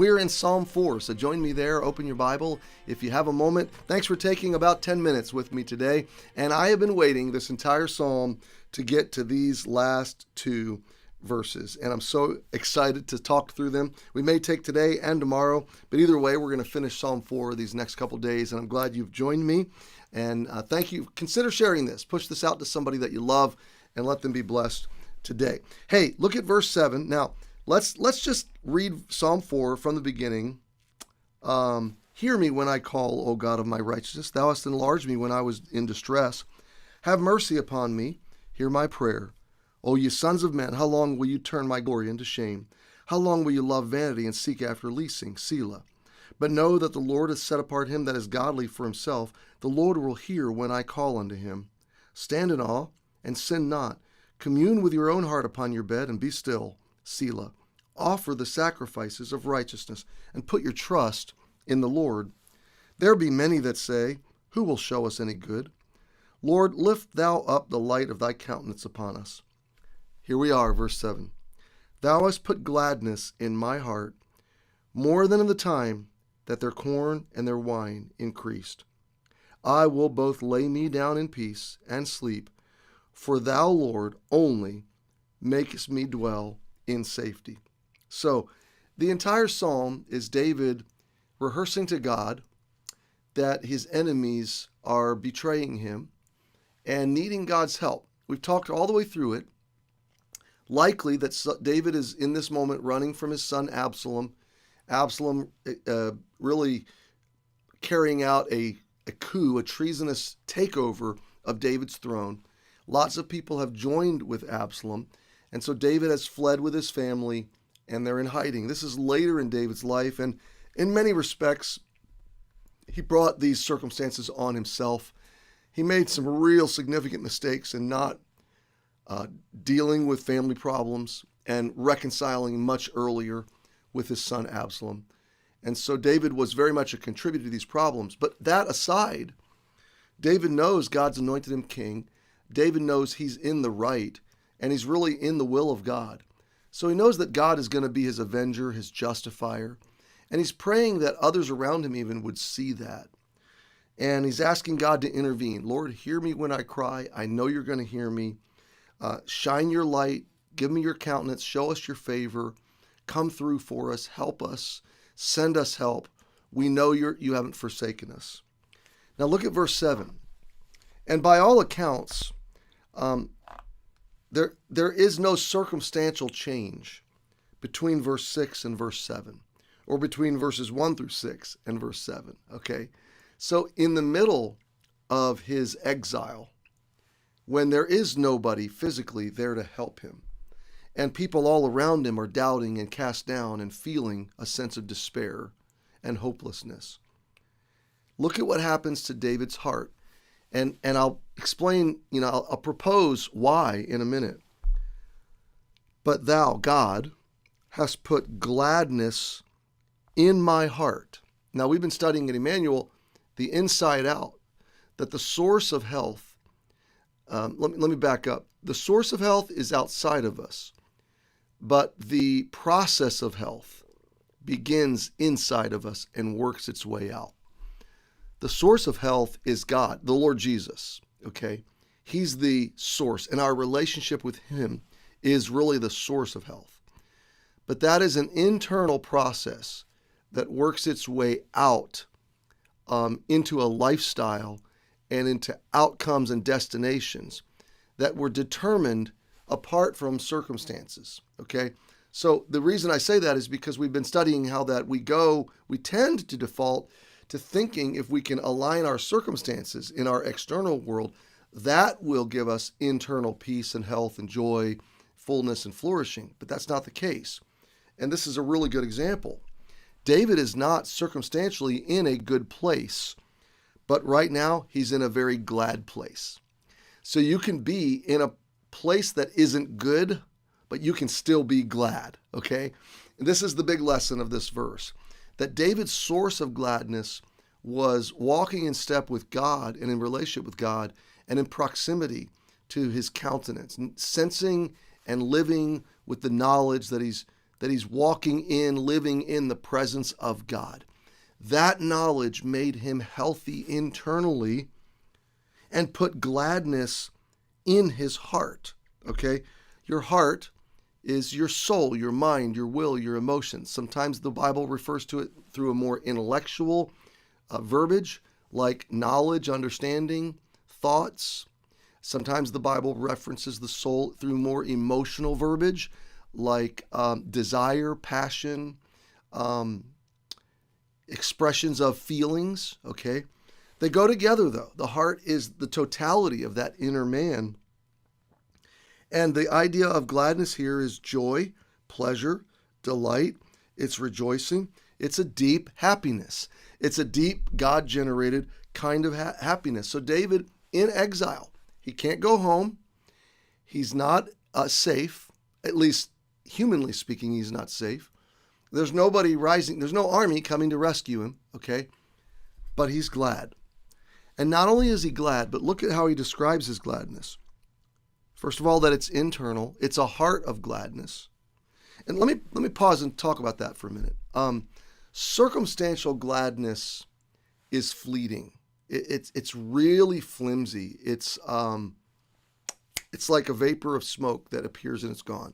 We're in Psalm 4, so join me there. Open your Bible if you have a moment. Thanks for taking about 10 minutes with me today. And I have been waiting this entire psalm to get to these last two verses. And I'm so excited to talk through them. We may take today and tomorrow, but either way, we're going to finish Psalm 4 these next couple days. And I'm glad you've joined me. And thank you. Consider sharing this. Push this out to somebody that you love and let them be blessed today. Hey, look at verse 7. Now, let's just read Psalm 4 from the beginning. Hear me when I call, O God of my righteousness. Thou hast enlarged me when I was in distress. Have mercy upon me. Hear my prayer. O ye sons of men, how long will you turn my glory into shame? How long will you love vanity and seek after leasing? Selah. But know that the Lord hath set apart him that is godly for himself. The Lord will hear when I call unto him. Stand in awe and sin not. Commune with your own heart upon your bed and be still. Selah. Offer the sacrifices of righteousness and put your trust in the Lord. There be many that say, who will show us any good? Lord, lift thou up the light of thy countenance upon us. Here we are, verse 7. Thou hast put gladness in my heart, more than in the time that their corn and their wine increased. I will both lay me down in peace and sleep, for thou, Lord, only makest me dwell in safety. So the entire psalm is David rehearsing to God that his enemies are betraying him and needing God's help. We've talked all the way through it. Likely that David is in this moment running from his son Absalom. Absalom really carrying out a coup, a treasonous takeover of David's throne. Lots of people have joined with Absalom. And so David has fled with his family, and they're in hiding. This is later in David's life, and in many respects, he brought these circumstances on himself. He made some real significant mistakes in not dealing with family problems and reconciling much earlier with his son Absalom. And so David was very much a contributor to these problems. But that aside, David knows God's anointed him king. David knows he's in the right, and he's really in the will of God. So he knows that God is going to be his avenger, his justifier. And he's praying that others around him even would see that. And he's asking God to intervene. Lord, hear me when I cry. I know you're going to hear me. Shine your light. Give me your countenance. Show us your favor. Come through for us. Help us. Send us help. We know you haven't forsaken us. Now look at verse 7. And by all accounts, there is no circumstantial change between verse 6 and verse 7, or between verses 1 through 6 and verse 7, okay? So in the middle of his exile, when there is nobody physically there to help him, and people all around him are doubting and cast down and feeling a sense of despair and hopelessness, look at what happens to David's heart. And I'll explain, I'll propose why in a minute. But thou, God, hast put gladness in my heart. Now, we've been studying in Emmanuel the inside out, that the source of health, let me back up. The source of health is outside of us, but the process of health begins inside of us and works its way out. The source of health is God, the Lord Jesus, okay? He's the source, and our relationship with him is really the source of health. But that is an internal process that works its way out into a lifestyle and into outcomes and destinations that were determined apart from circumstances, okay? So the reason I say that is because we've been studying how that we tend to default to thinking if we can align our circumstances in our external world, that will give us internal peace and health and joy, fullness and flourishing. But that's not the case. And this is a really good example. David is not circumstantially in a good place, but right now he's in a very glad place. So you can be in a place that isn't good, but you can still be glad, okay? And this is the big lesson of this verse, that David's source of gladness was walking in step with God and in relationship with God and in proximity to his countenance, sensing and living with the knowledge that he's that he's walking in, living in the presence of God. That knowledge made him healthy internally and put gladness in his heart, okay? Your heart is your soul, your mind, your will, your emotions. Sometimes the Bible refers to it through a more intellectual verbiage, like knowledge, understanding, thoughts. Sometimes the Bible references the soul through more emotional verbiage, like desire, passion, expressions of feelings, okay? They go together, though. The heart is the totality of that inner man. And the idea of gladness here is joy, pleasure, delight. It's rejoicing. It's a deep happiness. It's a deep God-generated kind of happiness. So David, in exile, he can't go home. He's not safe. At least humanly speaking, he's not safe. There's nobody rising. There's no army coming to rescue him, okay? But he's glad. And not only is he glad, but look at how he describes his gladness. First of all, that it's internal. It's a heart of gladness. And let me pause and talk about that for a minute. Circumstantial gladness is fleeting. It's really flimsy. It's like a vapor of smoke that appears and it's gone.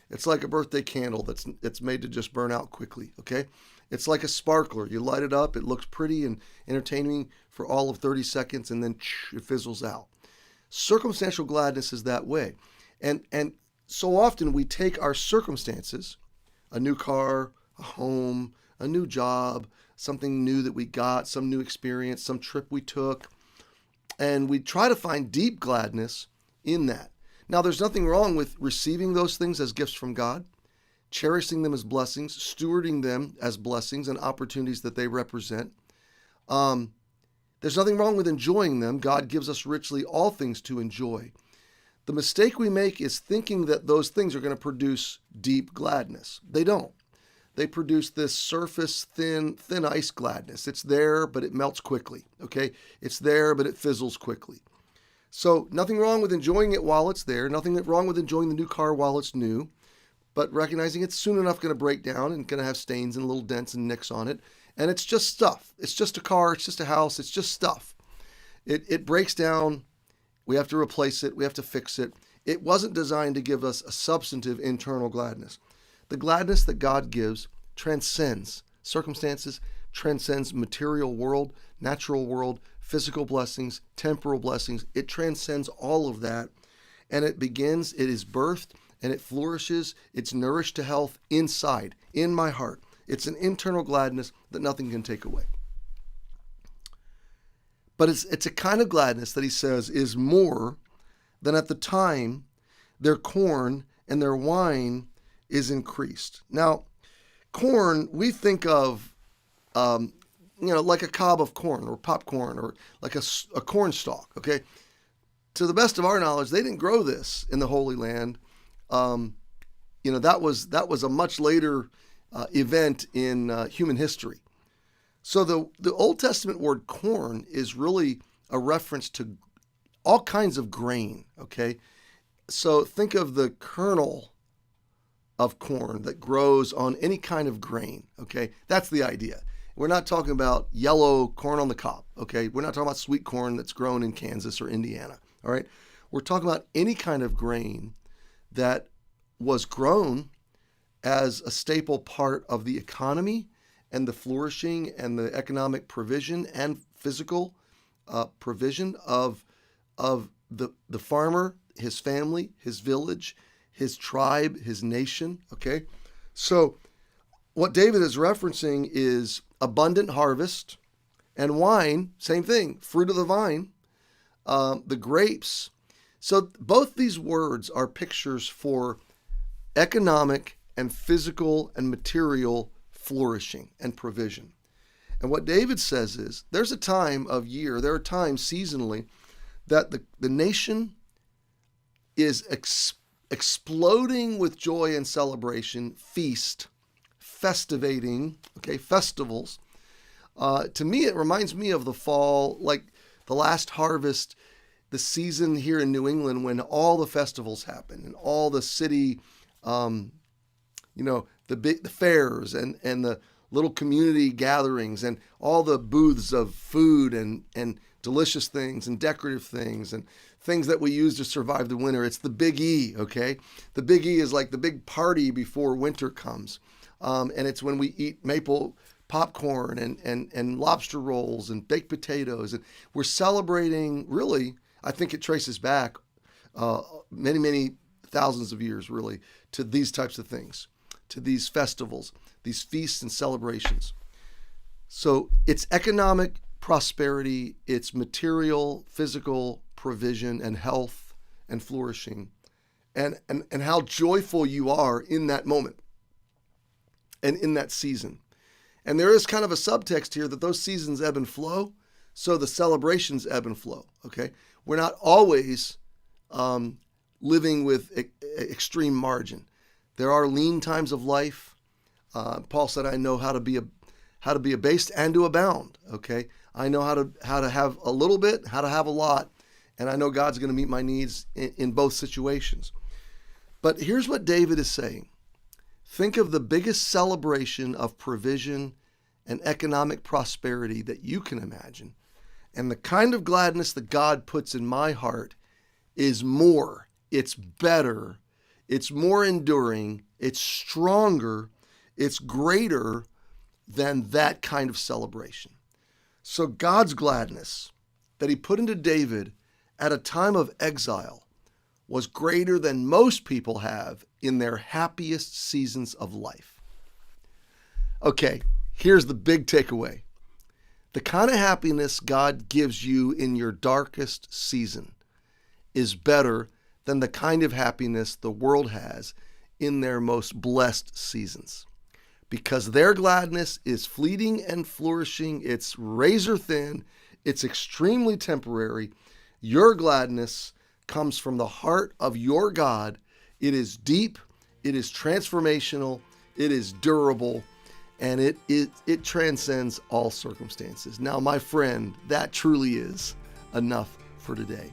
It's like a birthday candle that's made to just burn out quickly, okay? It's like a sparkler. You light it up, it looks pretty and entertaining for all of 30 seconds, and then it fizzles out. Circumstantial gladness is that way. And so often we take our circumstances, a new car, a home, a new job, something new that we got, some new experience, some trip we took, and we try to find deep gladness in that. Now, there's nothing wrong with receiving those things as gifts from God, cherishing them as blessings, stewarding them as blessings and opportunities that they represent. There's nothing wrong with enjoying them. God gives us richly all things to enjoy. The mistake we make is thinking that those things are going to produce deep gladness. They don't. They produce this surface, thin ice gladness. It's there, but it melts quickly, okay? It's there, but it fizzles quickly. So nothing wrong with enjoying it while it's there. Nothing wrong with enjoying the new car while it's new, but recognizing it's soon enough going to break down and going to have stains and little dents and nicks on it. And it's just stuff. It's just a car. It's just a house. It's just stuff. It breaks down. We have to replace it. We have to fix it. It wasn't designed to give us a substantive internal gladness. The gladness that God gives transcends circumstances, transcends material world, natural world, physical blessings, temporal blessings. It transcends all of that. And it is birthed, and it flourishes. It's nourished to health inside, in my heart. It's an internal gladness that nothing can take away. But it's a kind of gladness that he says is more than at the time their corn and their wine is increased. Now, corn, we think of, like a cob of corn or popcorn or like a corn stalk, okay? To the best of our knowledge, they didn't grow this in the Holy Land. That was a much later event in human history. So the Old Testament word corn is really a reference to all kinds of grain, okay? So think of the kernel of corn that grows on any kind of grain, okay? That's the idea. We're not talking about yellow corn on the cob, okay? We're not talking about sweet corn that's grown in Kansas or Indiana, all right? We're talking about any kind of grain that was grown as a staple part of the economy and the flourishing and the economic provision and physical provision of the farmer, his family, his village, his tribe, his nation, okay? So what David is referencing is abundant harvest and wine, same thing, fruit of the vine, the grapes. So both these words are pictures for economic and physical and material flourishing and provision. And what David says is there's a time of year, there are times seasonally that the nation is exploding with joy and celebration, feast, festivating, okay, festivals. To me, it reminds me of the fall, like the last harvest, the season here in New England when all the festivals happen and all the city, the fairs and the little community gatherings and all the booths of food and delicious things and decorative things and things that we use to survive the winter. It's the big E, okay? The big E is like the big party before winter comes. And it's when we eat maple popcorn and lobster rolls and baked potatoes. And we're celebrating, really, I think it traces back many, many thousands of years, really, to these types of things, to these festivals, these feasts and celebrations. So it's economic prosperity, it's material, physical provision and health and flourishing, and how joyful you are in that moment and in that season. And there is kind of a subtext here that those seasons ebb and flow, so the celebrations ebb and flow, okay? We're not always living with extreme margin. There are lean times of life. Paul said, "I know how to be abased and to abound." Okay, I know how to have a little bit, how to have a lot, and I know God's going to meet my needs in both situations. But here's what David is saying: think of the biggest celebration of provision and economic prosperity that you can imagine, and the kind of gladness that God puts in my heart is more. It's better. It's more enduring. It's stronger. It's greater than that kind of celebration. So God's gladness that he put into David at a time of exile was greater than most people have in their happiest seasons of life. Okay, here's the big takeaway. The kind of happiness God gives you in your darkest season is better than the kind of happiness the world has in their most blessed seasons. Because their gladness is fleeting and flourishing, it's razor thin, it's extremely temporary. Your gladness comes from the heart of your God. It is deep, it is transformational, it is durable, and it transcends all circumstances. Now, my friend, that truly is enough for today.